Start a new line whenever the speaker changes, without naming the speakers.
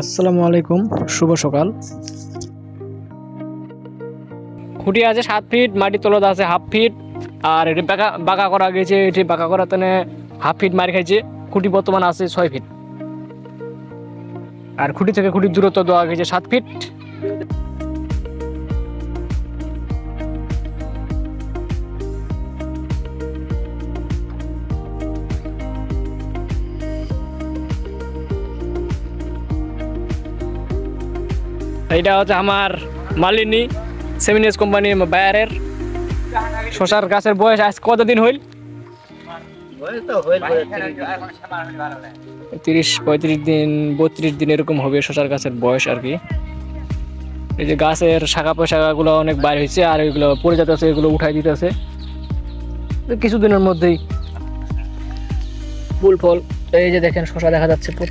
আসসালামু আলাইকুম, শুভ সকাল। খুঁটি আছে 7 ফিট, মাটি তলদ আছে হাফ ফিট, আর এটি বাঁকা বাঁকা করা গেছে। এটি বাঁকা করা তেনে হাফ ফিট মারি খাইছে। খুঁটি বর্তমান আছে 6 ফিট, আর খুঁটি থেকে খুঁটির দূরত্ব দেওয়া গেছে 7 ফিট। এইটা হচ্ছে আমার মালিনী সেমিনিয়াস কোম্পানির বায়ারের শশার গাছের বয়স আজ কতদিন হইল? 30-35 দিন, 32 দিন এরকম হবে শশার গাছের বয়স আর কি। এই যে গাছের শাখা পোশাখাগুলো অনেক বাইর হয়েছে, আর এগুলো পড়ে যেতেছে, এগুলো উঠাই দিতেছে কিছুদিনের মধ্যেই ফুল ফল। এই যে দেখেন শশা দেখা যাচ্ছে।